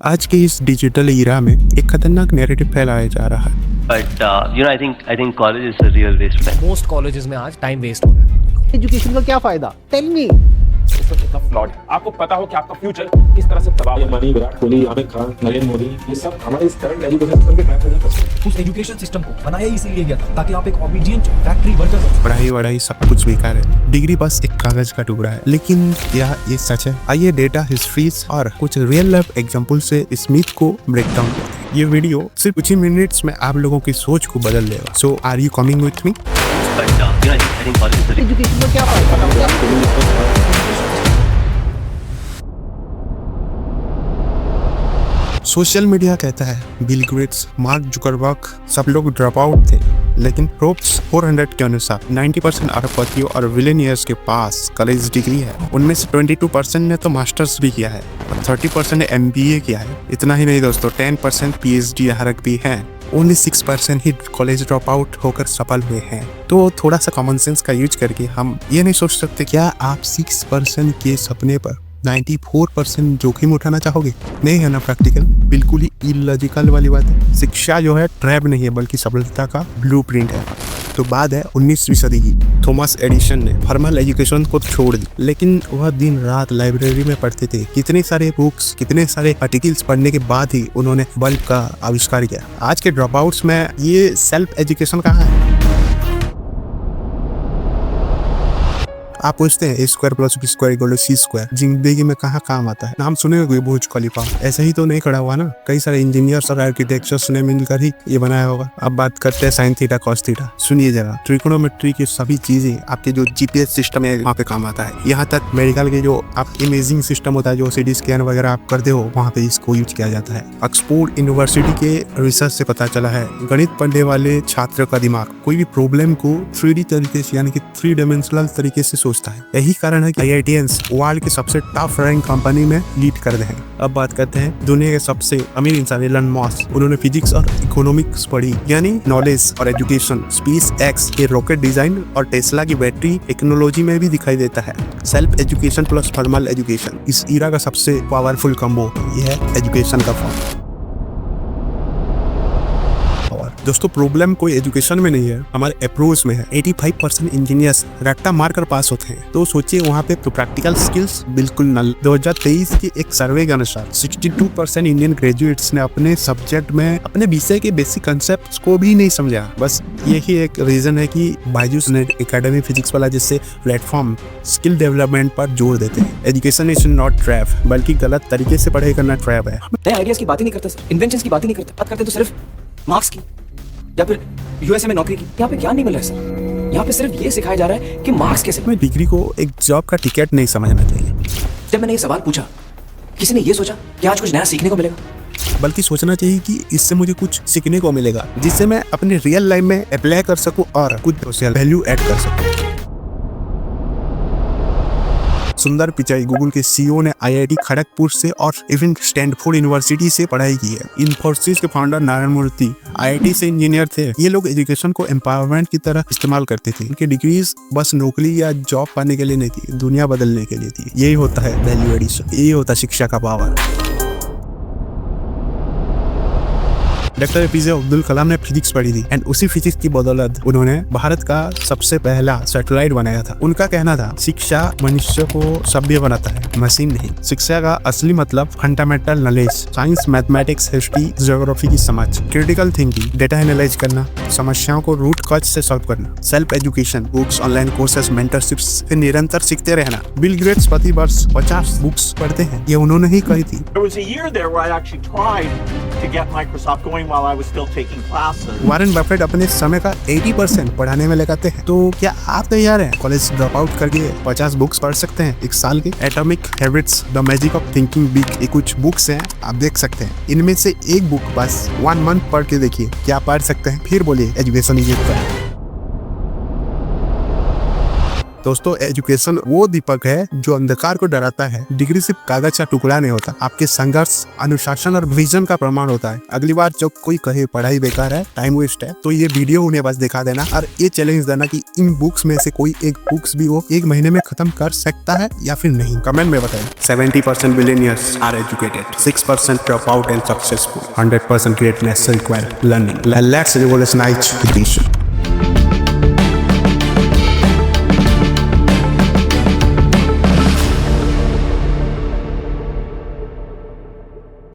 आज के इस डिजिटल ईरा में एक खतरनाक नैरेटिव फैलाया जा रहा है। But I think college is a real waste of time. Most colleges में आज टाइम वेस्ट हो रहा है। एजुकेशन का क्या फायदा? Tell me. फ्लॉड आपको पता हो कि आपका फ्यूचर किस तरह से तबाह है। मनी, विराट कोहली, आमिर खान, नरेंद्र मोदी, ये सब हमारे इस करंट एजुकेशन सिस्टम के ट्रैक में उस एजुकेशन सिस्टम को बनाया इसीलिए गया था ताकि आप एक ओबीडिएंट फैक्ट्री वर्कर हो। पढ़ाई वढ़ाई सब कुछ बेकार है, डिग्री बस एक कागज का टुकड़ा है। लेकिन क्या ये सच है? आइए डेटा, हिस्ट्रीज और कुछ रियल लाइफ एग्जांपल से इस मिथ को ब्रेक डाउन करते हैं। ये वीडियो सिर्फ कुछ ही मिनट्स में आप लोगों की सोच को बदल देगा। So are you coming with me? But I think college is a real education का क्या फायदा? सोशल मीडिया कहता है बिल गेट्स, मार्क जुकरबर्ग सब लोग ड्रॉप आउट थे, लेकिन फोर्ब्स 400 के अनुसार 90% अरबपतियों और विलियनियर्स के पास कॉलेज डिग्री है। उनमें से 22% ने तो मास्टर्स भी किया है और 30% ने MBA किया है। इतना ही नहीं दोस्तों, 10% PhD धारक भी हैं। ओनली 6% ही कॉलेज ड्रॉप आउट होकर सफल हुए हैं। तो थोड़ा सा कॉमन सेंस का यूज करके हम ये नहीं सोच सकते क्या आप 6% के सपने पर 94% जोखिम उठाना चाहोगे? नहीं है ना प्रैक्टिकल, बिल्कुल ही इलॉजिकल वाली बात है। शिक्षा जो है ट्रैप नहीं है बल्कि सफलता का ब्लूप्रिंट है। तो बात है 19वीं सदी की। थॉमस एडिसन ने फॉर्मल एजुकेशन को छोड़ दी, लेकिन वह दिन रात लाइब्रेरी में पढ़ते थे। कितने सारे बुक्स, कितने सारे आर्टिकल्स पढ़ने के बाद ही उन्होंने बल्ब का आविष्कार किया। आज के ड्रॉप आउट्स में ये सेल्फ एजुकेशन कहाँ है? आप पूछते हैं A² + B² = C², जिंदगी में कहाँ काम आता है? नाम सुने हुए बुर्ज खलीफा ऐसे ही तो नहीं खड़ा हुआ ना। कई सारे इंजीनियर्स और आर्किटेक्चर्स ने मिलकर ही ये बनाया होगा। अब बात करते हैं साइन थीटा कॉस थीटा। सुनिए जरा, ट्रिकोनोमेट्री की सभी चीजें आपके जो GPS सिस्टम है वहाँ पे काम आता है। यहाँ तक मेडिकल के जो आप इमेजिंग सिस्टम होता है, जो CT स्कैन वगैरह आप करते हो, वहाँ पे इसको यूज किया जाता है। ऑक्सफोर्ड यूनिवर्सिटी के रिसर्च से पता चला है गणित पढ़ने वाले छात्र का दिमाग कोई भी प्रॉब्लम को 3D तरीके से यानी कि 3 डायमेंशनल तरीके से सोचता है। यही कारण है कि IITians वर्ल्ड के सबसे टफ रैंक कंपनी में लीड कर रहे हैं। अब बात करते हैं दुनिया के सबसे अमीर इंसान एलन मस्क। उन्होंने फिजिक्स और इकोनॉमिक्स पढ़ी, यानी नॉलेज और एजुकेशन SpaceX के रॉकेट डिजाइन और टेस्ला की बैटरी टेक्नोलॉजी में भी दिखाई देता है। Self education plus formal education इस ईरा का सबसे पावरफुल कॉम्बो यह है एजुकेशन का फॉर्म। दोस्तों प्रॉब्लम कोई एजुकेशन में नहीं है, हमारे अप्रोच में है। 85% इंजीनियर्स रट्टा मारकर पास होते हैं, तो सोचिए वहाँ पे तो प्रैक्टिकल स्किल्स बिल्कुल नल। 2023 के एक सर्वे के अनुसार 62% इंडियन ग्रेजुएट्स ने अपने सब्जेक्ट में अपने विषय के बेसिक कंसेप्ट को भी नहीं समझा। बस यही एक रीजन है कि बायजूस ने एकेडमी फिजिक्स वाला जैसे प्लेटफॉर्म स्किल डेवलपमेंट पर जोर देते हैं। एजुकेशन इज नॉट ट्रैप, बल्कि गलत तरीके से पढ़ाई करना ट्रैप है। नए आइडियाज की बात ही नहीं करते सर, इन्वेंशंस की बात ही नहीं करते। बात करते तो सिर्फ मार्क्स की या फिर USA में नौकरी की। यहाँ पे ज्ञान नहीं मिल रहा है सर, यहाँ पे सिर्फ ये सिखाया जा रहा है कि मार्क्स कैसे। मैं डिग्री को एक जॉब का टिकट नहीं समझना चाहिए। जब मैंने ये सवाल पूछा, किसी ने ये सोचा कि आज कुछ नया सीखने को मिलेगा, बल्कि सोचना चाहिए कि इससे मुझे कुछ सीखने को मिलेगा जिससे मैं अपने रियल लाइफ में अप्लाई कर सकूं और कुछ सोशल वैल्यू ऐड कर सकूं। सुंदर पिचाई गूगल के CEO ने IIT खड़गपुर से और इवन स्टैनफोर्ड यूनिवर्सिटी से पढ़ाई की है। इन्फोसिस के फाउंडर नारायण मूर्ति IIT से इंजीनियर थे। ये लोग एजुकेशन को एम्पावरमेंट की तरह इस्तेमाल करते थे। इनकी डिग्रीज बस नौकरी या जॉब पाने के लिए नहीं थी, दुनिया बदलने के लिए थी। यही होता है वैल्यू एडिशन, यही होता है शिक्षा का power. Doctor APJ Abdul Kalam ने फिजिक्स पढ़ी थी एंड उसी फिजिक्स की बदौलत उन्होंने भारत का सबसे पहला सैटेलाइट बनाया था। उनका कहना था शिक्षा मनुष्य को सभ्य बनाता है, मशीन नहीं। शिक्षा का असली मतलब fundamental knowledge, science, mathematics, history, geography की समझ, क्रिटिकल थिंकिंग, डेटा एनालाइज करना, समस्याओं को रूट कॉज से सॉल्व करना, self education, books, online courses, mentorships से निरंतर सीखते रहना। बिल गेट्स प्रति वर्ष 50 बुक्स पढ़ते हैं, ये उन्होंने ही कही थी। There was a year there where I actually tried to get Microsoft going while I was still taking classes. Warren Buffett अपने समय का 80% पढ़ाने में लगाते हैं। तो क्या आप तैयार हैं कॉलेज ड्रॉप आउट करके 50 बुक्स पढ़ सकते हैं एक साल के? Atomic habits, the magic of thinking big, ये कुछ बुक्स हैं, आप देख सकते हैं। इनमें से एक बुक बस 1 मंथ पढ़ के देखिए, क्या पढ़ सकते हैं, फिर बोलिए एजुकेशन इज इट। दोस्तों एजुकेशन वो दीपक है जो अंधकार को डराता है। डिग्री सिर्फ कागज का टुकड़ा नहीं होता, आपके संघर्ष, अनुशासन और विजन का प्रमाण होता है। अगली बार जब कोई कहे पढ़ाई बेकार है, टाइम वेस्ट है, तो ये वीडियो उन्हें बस दिखा देना और ये चैलेंज देना कि इन बुक्स में से कोई एक बुक्स भी वो 1 महीने में खत्म कर सकता है या फिर नहीं। कमेंट में बताएं। 70% billionaires are educated, 6% drop out and successful, 100% greatness require learning. Let's revolutionise education.